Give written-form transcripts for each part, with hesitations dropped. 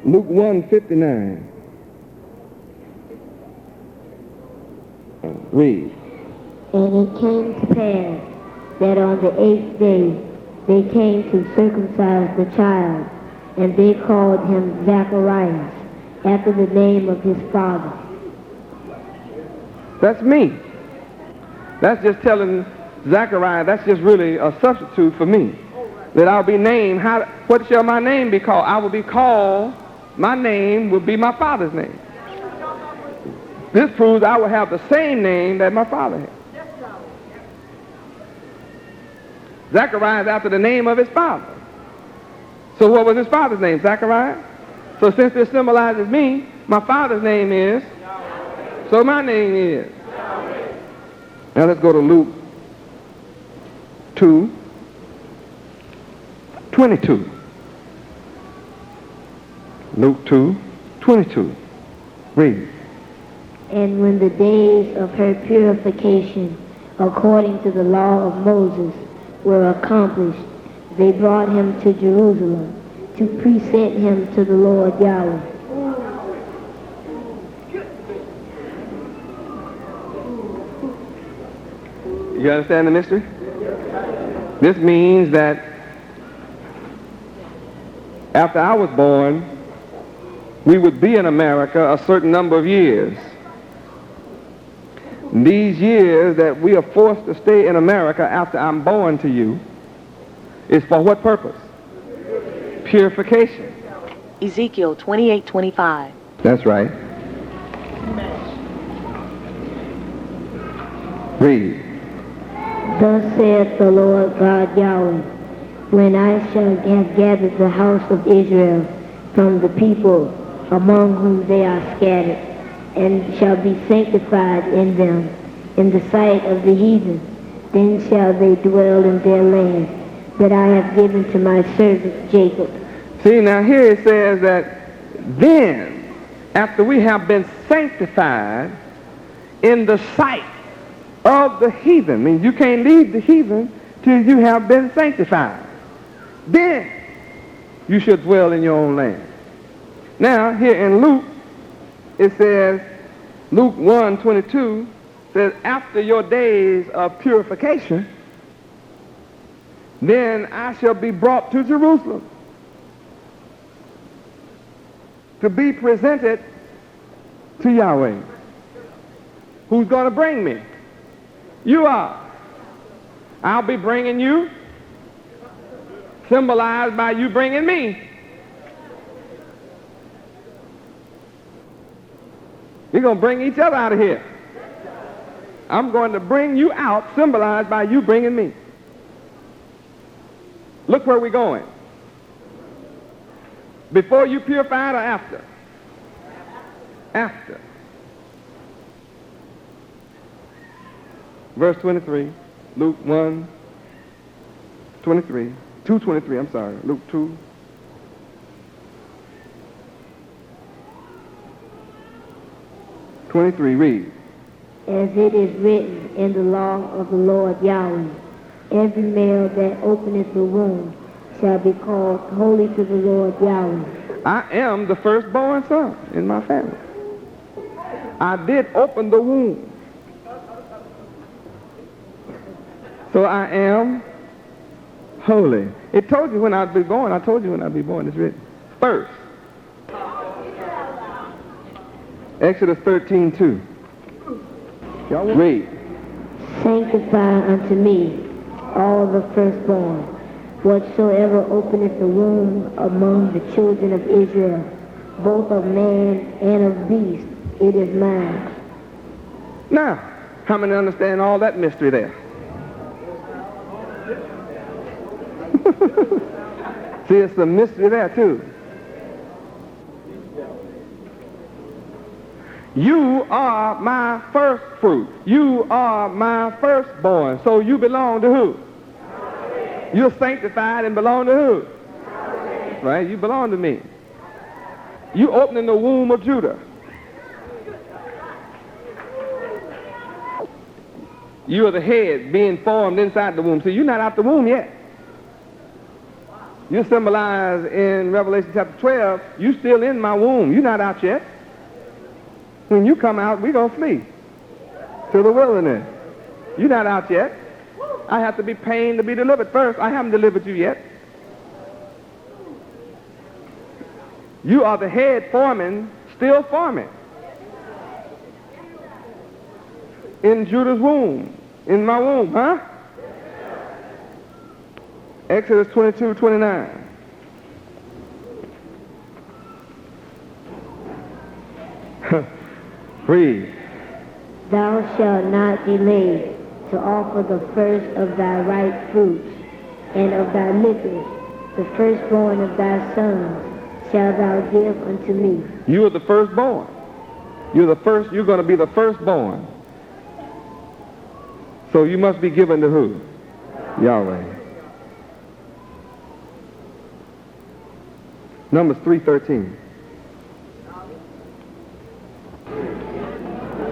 Luke 1:59. Read. And it came to pass that on the 8th day they came to circumcise the child, and they called him Zacharias, after the name of his father. That's me. That's just telling Zachariah, that's just really a substitute for me. That I'll be named, what shall my name be called? I will be called, my name will be my father's name. This proves I will have the same name that my father had. Zachariah is after the name of his father. So what was his father's name? Zachariah? So since this symbolizes me, my father's name is, so my name is. Now let's go to Luke 2:22. Luke 2:22. Read. And when the days of her purification, according to the law of Moses, were accomplished, they brought him to Jerusalem to present him to the Lord Yahweh. You understand the mystery? This means that after I was born, we would be in America a certain number of years. These years that we are forced to stay in America after I'm born to you is for what purpose? Purification. Ezekiel 28:25. That's right. Read. Thus saith the Lord God Yahweh, when I shall have gathered the house of Israel from the people among whom they are scattered, and shall be sanctified in them in the sight of the heathen, then shall they dwell in their land that I have given to my servant Jacob. See, now here it says that then, after we have been sanctified in the sight of the heathen, means you can't leave the heathen till you have been sanctified. Then you should dwell in your own land. Now, here in Luke, it says, Luke 1:22 says, after your days of purification, then I shall be brought to Jerusalem to be presented to Yahweh. Who's going to bring me? You are. I'll be bringing you, symbolized by you bringing me. We're going to bring each other out of here. I'm going to bring you out, symbolized by you bringing me. Look where we're going. Before you purified or after? After. Verse 23, Luke 1:23, 2:23, I'm sorry, Luke 2:23, read. As it is written in the law of the Lord Yahweh, every male that openeth the womb shall be called holy to the Lord Yahweh. I am the firstborn son in my family. I did open the womb. So I am holy. It told you when I'd be born. I told you when I'd be born. It's written. First. Exodus 13:2. Y'all read. Sanctify unto me all the firstborn, whatsoever openeth the womb among the children of Israel, both of man and of beast, it is mine. Now, how many understand all that mystery there? See, it's a mystery there too. You are my first fruit. You are my firstborn. So you belong to who? You're sanctified and belong to who? Right? You belong to me. You opening the womb of Judah. You are the head being formed inside the womb. So you're not out the womb yet. You're symbolized in Revelation chapter 12. You still in my womb. You're not out yet. When you come out, we're going to flee to the wilderness. You're not out yet. I have to be pained to be delivered first. I haven't delivered you yet. You are the head forming, still forming. In Judah's womb. In my womb, huh? Exodus 22:29. Read. Thou shalt not delay to offer the first of thy ripe fruits, and of thy liquor, the firstborn of thy sons, shalt thou give unto me. You are the firstborn. You're the first. You're going to be the firstborn. So you must be given to who? Yahweh. Numbers 3:13.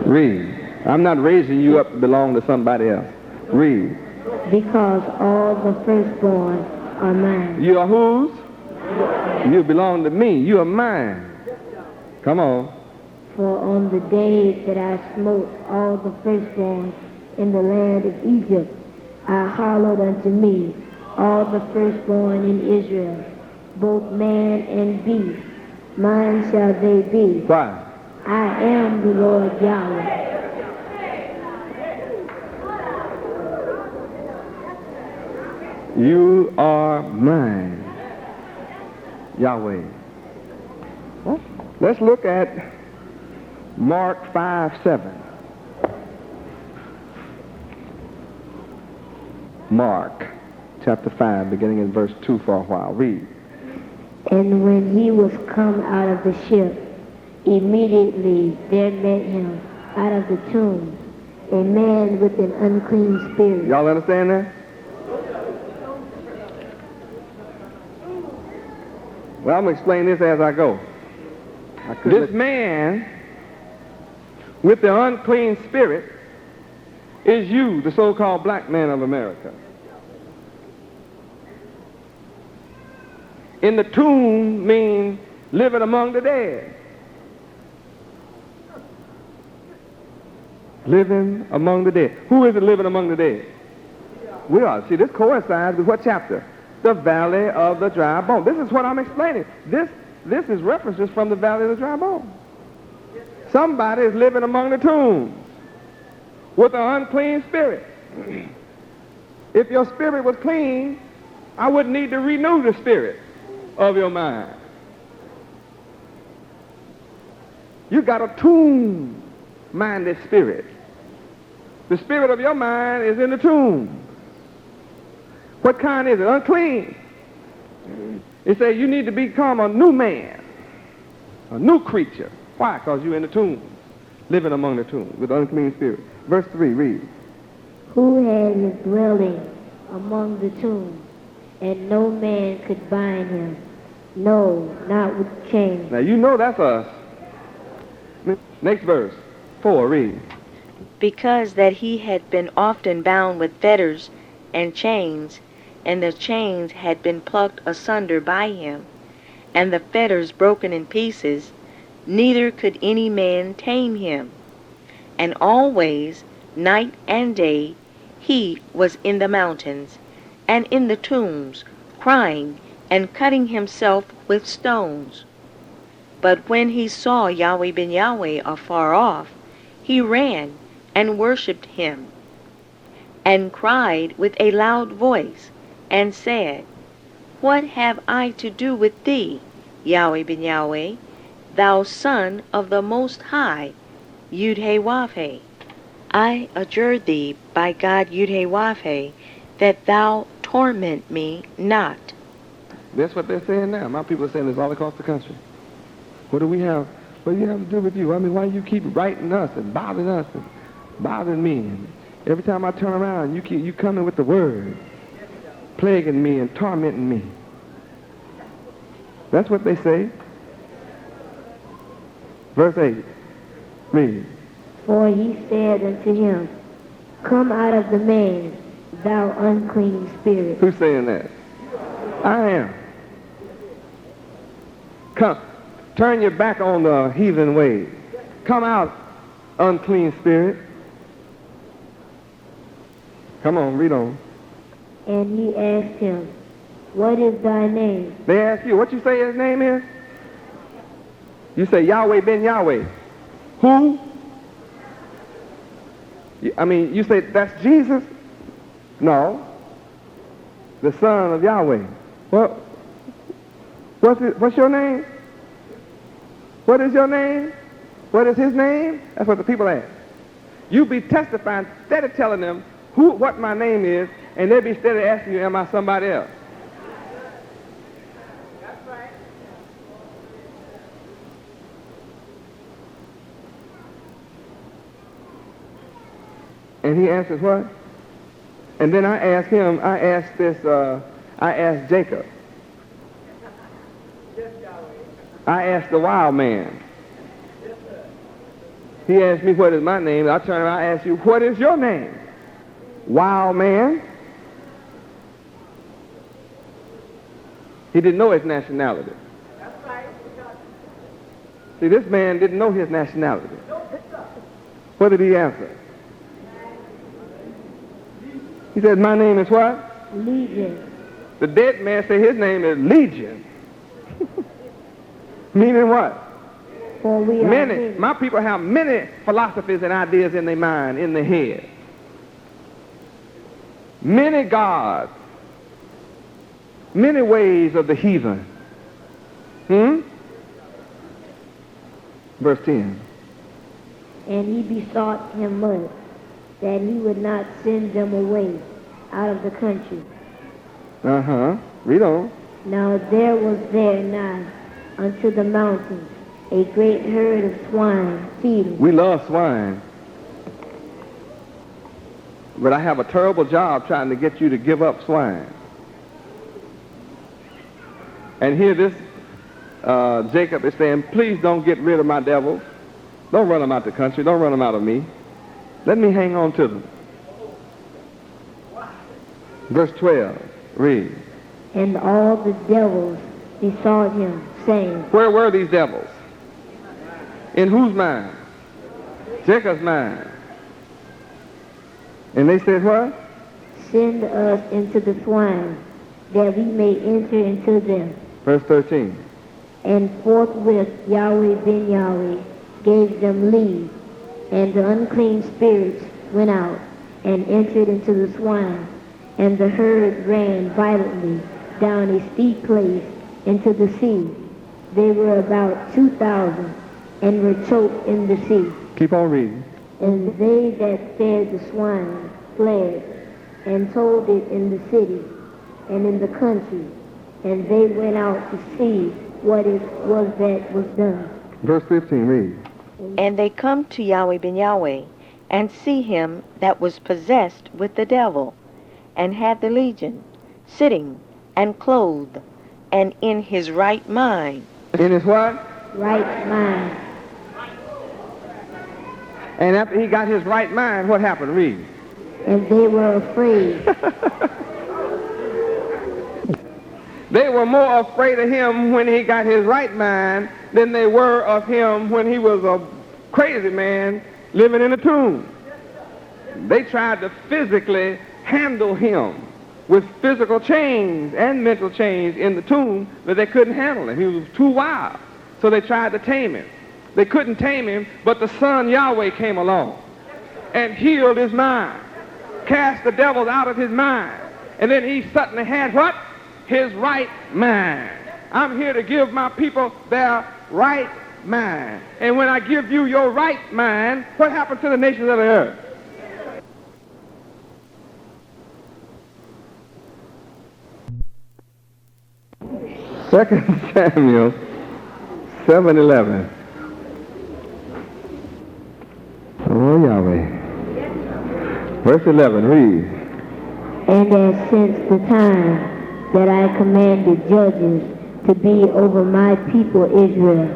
Read. I'm not raising you up to belong to somebody else. Read. Because all the firstborn are mine. You are whose? You belong to me. You are mine. Come on. For on the day that I smote all the firstborn in the land of Egypt, I hallowed unto me all the firstborn in Israel, both man and beast. Mine shall they be. Why? I am the Lord Yahweh. You are mine, Yahweh. Well, let's look at Mark 5:7. Mark chapter 5, beginning in verse 2 for a while. Read. And when he was come out of the ship, immediately there met him out of the tomb a man with an unclean spirit. Y'all understand that? Well, I'm going to explain this as I go. This man with the unclean spirit is you, the so-called black man of America. In the tomb means living among the dead. Living among the dead. Who is it living among the dead? We are. See, this coincides with what chapter? The valley of the dry bone. This is what I'm explaining. This is references from the valley of the dry bone. Somebody is living among the tombs with an unclean spirit. If your spirit was clean, I wouldn't need to renew the spirit of your mind. You got a tomb-minded spirit. The spirit of your mind is in the tomb. What kind is it? Unclean. It says you need to become a new man, a new creature. Why? Because you're in the tomb, living among the tombs with unclean spirit. Verse 3, read. Who had his dwelling among the tombs, and no man could bind him, no, not with chains. Now you know that's us. Next verse, 4, read. Because that he had been often bound with fetters and chains, and the chains had been plucked asunder by him, and the fetters broken in pieces, neither could any man tame him. And always, night and day, he was in the mountains, and in the tombs, crying and cutting himself with stones. But when he saw Yahweh ben Yahweh afar off, he ran and worshipped him, and cried with a loud voice, and said, What have I to do with thee, Yahweh ben Yahweh, thou Son of the Most High, Yud-Heh-Wav-Heh? I adjure thee by God Yud-Heh-Wav-Heh, that thou torment me not. That's what they're saying now. My people are saying this all across the country. What do we have? What do you have to do with you? I mean, why you keep writing us and bothering me? And every time I turn around, you coming with the word, plaguing me and tormenting me. That's what they say. Verse 8. Read. For he said unto him, Come out of the man, thou unclean spirit. Who's saying that? I am. Come, turn your back on the heathen ways. Come out, unclean spirit. Come on, read on. And he asked him, what is thy name? They ask you, what you say his name is? You say Yahweh ben Yahweh. Who? I mean, you say that's Jesus? No. The son of Yahweh. What's your name? What is your name? What is his name? That's what the people ask. You be testifying, instead of telling them what my name is, and they be steady asking you, am I somebody else? That's right. And he answers what? And then I asked Jacob. I asked the wild man. He asked me, what is my name? I turned around and asked you, what is your name? Wild man. He didn't know his nationality. That's right. See, this man didn't know his nationality. What did he answer? He said, my name is what? Legion. The dead man said his name is Legion. Meaning what? For we are many. My people have many philosophies and ideas in their mind, in their head. Many gods. Many ways of the heathen. Verse 10. And he besought him much that he would not send them away out of the country. Read on. Now there was there nigh unto the mountains a great herd of swine feeding. We love swine. But I have a terrible job trying to get you to give up swine. And here this Jacob is saying, please don't get rid of my devils. Don't run them out the country. Don't run them out of me. Let me hang on to them. Verse 12, read. And all the devils besought him, saying. Where were these devils? In whose mind? Jacob's mind. And they said what? Send us into the swine, that we may enter into them. Verse 13. And forthwith Yahweh ben Yahweh gave them leave, and the unclean spirits went out and entered into the swine, and the herd ran violently down a steep place into the sea. They were about 2,000, and were choked in the sea. Keep on reading. And they that fed the swine fled, and told it in the city and in the country, and they went out to see what it was that was done. Verse 15, read. And they come to Yahweh ben Yahweh, and see him that was possessed with the devil, and had the legion, sitting and clothed, and in his right mind. In his what? Right mind. And after he got his right mind, what happened? Read. And they were afraid. They were more afraid of him when he got his right mind than they were of him when he was a crazy man living in a tomb. They tried to physically handle him with physical chains and mental chains in the tomb, but they couldn't handle him. He was too wild. So they tried to tame him. They couldn't tame him, but the Son Yahweh came along and healed his mind, cast the devils out of his mind, and then he suddenly had what? His right mind. I'm here to give my people their right mind. And when I give you your right mind, what happened to the nations of the earth? Second Samuel 7:11. Oh, Yahweh. Verse 11, read. And as since the time that I commanded judges to be over my people Israel,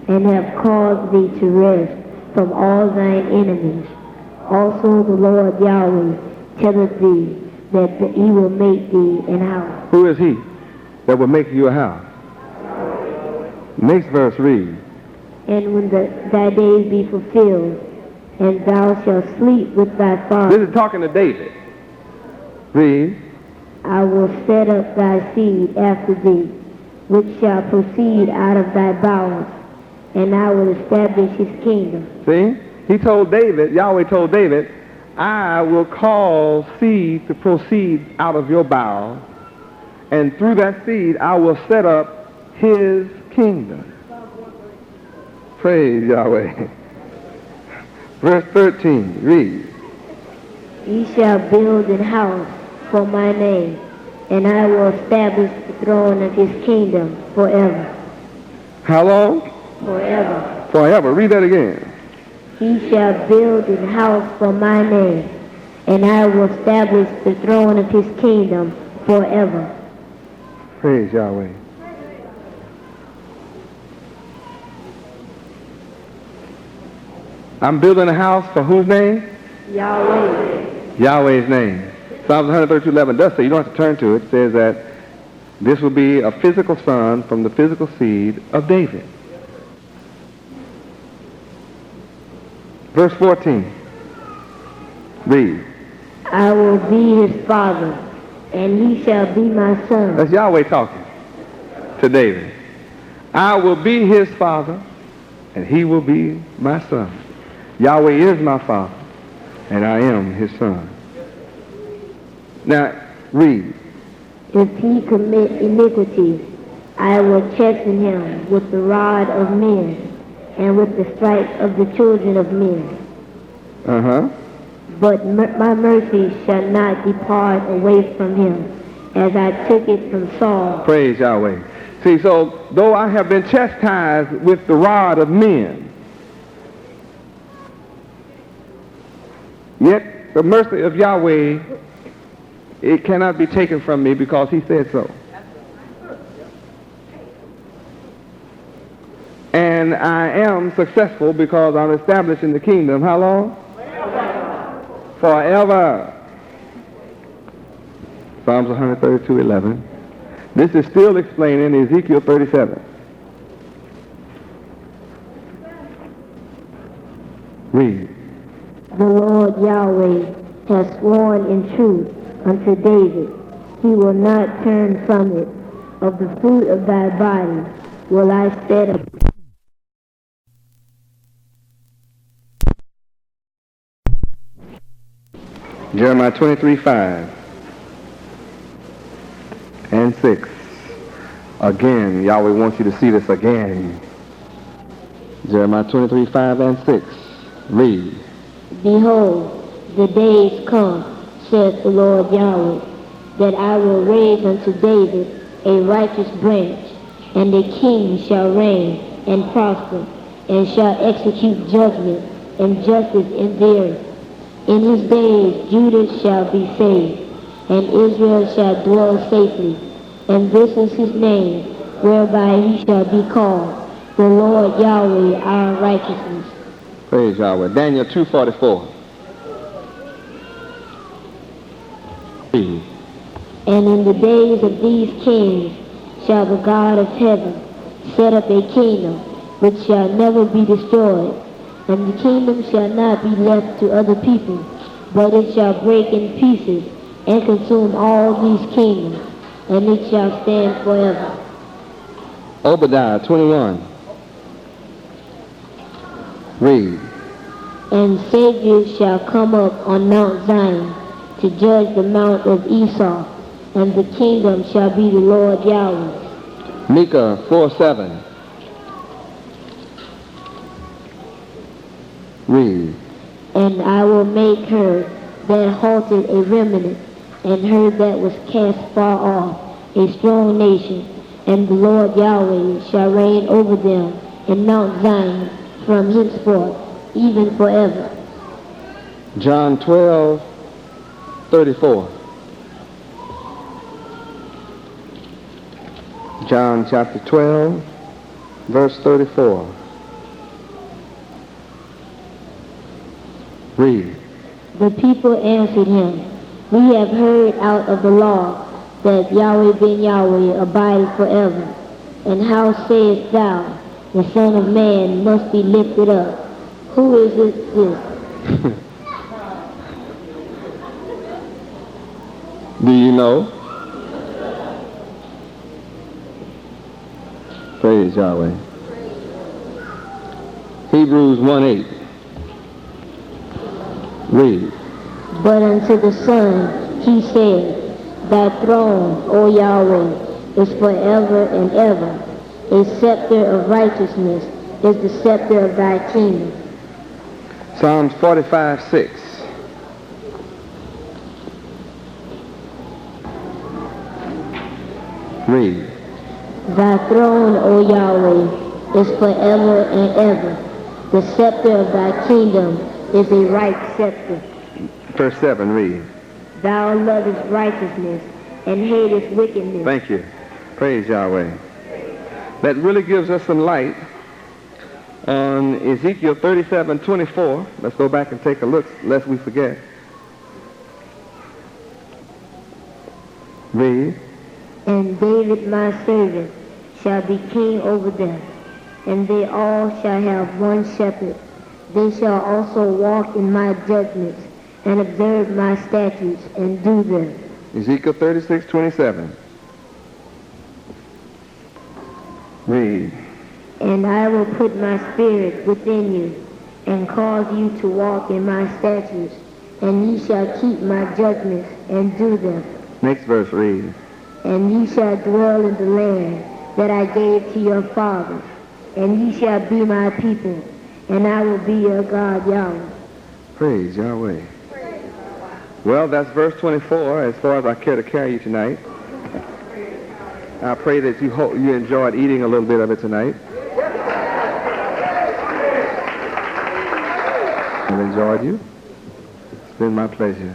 and have caused thee to rest from all thine enemies, also the Lord Yahweh telleth thee that he will make thee an house. Who is he that will make you a house? Next verse reads. And when thy days be fulfilled, and thou shalt sleep with thy father. This is talking to David. Read. I will set up thy seed after thee, which shall proceed out of thy bowels, and I will establish his kingdom. See? He told David, Yahweh told David, I will cause seed to proceed out of your bowels, and through that seed I will set up his kingdom. Praise Yahweh. Verse 13, read. Ye shall build an house for my name, and I will establish the throne of his kingdom forever. How long? Forever. Forever. Read that again. He shall build an house for my name, and I will establish the throne of his kingdom forever. Praise Yahweh. I'm building a house for whose name? Yahweh. Yahweh's name. Psalms 132:11 does say, you don't have to turn to it, says that this will be a physical son from the physical seed of David. Verse 14. Read. I will be his father, and he shall be my son. That's Yahweh talking to David. I will be his father, and he will be my son. Yahweh is my father, and I am his son. Now, read. If he commit iniquity, I will chasten him with the rod of men, and with the stripes of the children of men. But my mercy shall not depart away from him, as I took it from Saul. Praise Yahweh. See, so though I have been chastised with the rod of men, yet the mercy of Yahweh, it cannot be taken from me because he said so. And I am successful because I'm established in the kingdom. How long? Forever. Psalms 132:11. This is still explaining Ezekiel 37. Read. The Lord Yahweh has sworn in truth unto David. He will not turn from it. Of the fruit of thy body will I set up. Jeremiah 23:5 and 6. Again, Yahweh wants you to see this again. Jeremiah 23:5 and 6. Read. Behold, the days come, saith the Lord Yahweh, that I will raise unto David a righteous branch, and a king shall reign and prosper, and shall execute judgment and justice in the earth. In his days Judah shall be saved, and Israel shall dwell safely. And this is his name, whereby he shall be called, the Lord Yahweh our righteousness. Praise Yahweh. Daniel 2:44. Read. And in the days of these kings shall the God of heaven set up a kingdom which shall never be destroyed, and the kingdom shall not be left to other people, but it shall break in pieces and consume all these kingdoms, and it shall stand forever. Obadiah 21. Read. And saviors shall come up on Mount Zion to judge the mount of Esau, and the kingdom shall be the Lord Yahweh. Micah 4:7. Read. And I will make her that halted a remnant, and her that was cast far off, a strong nation, and the Lord Yahweh shall reign over them in Mount Zion from henceforth, even forever. John 12:34. John chapter 12, verse 34. Read. The people answered him, We have heard out of the law that Yahweh ben Yahweh abideth forever, And how sayest thou, the Son of Man must be lifted up? Who is this? Do you know? Praise Yahweh. Hebrews 1:8. Read. But unto the Son he said, Thy throne, O Yahweh, is forever and ever. A scepter of righteousness is the scepter of thy kingdom. Psalms 45:6. Read. Thy throne, O Yahweh, is forever and ever. The scepter of thy kingdom is a right scepter. Verse 7, read. Thou lovest righteousness and hatest wickedness. Thank you. Praise Yahweh. That really gives us some light on Ezekiel 37:24. Let's go back and take a look, lest we forget. Read. And David my servant shall be king over them, and they all shall have one shepherd. They shall also walk in my judgments, and observe my statutes, and do them. Ezekiel 36:27. Read. And I will put my spirit within you, and cause you to walk in my statutes, and ye shall keep my judgments, and do them. Next verse, read. And ye shall dwell in the land that I gave to your fathers, and ye shall be my people, and I will be your God, Yahweh. Praise Yahweh. Well, that's verse 24 as far as I care to carry you tonight. I pray that you enjoyed eating a little bit of it tonight. I've enjoyed you. It's been my pleasure.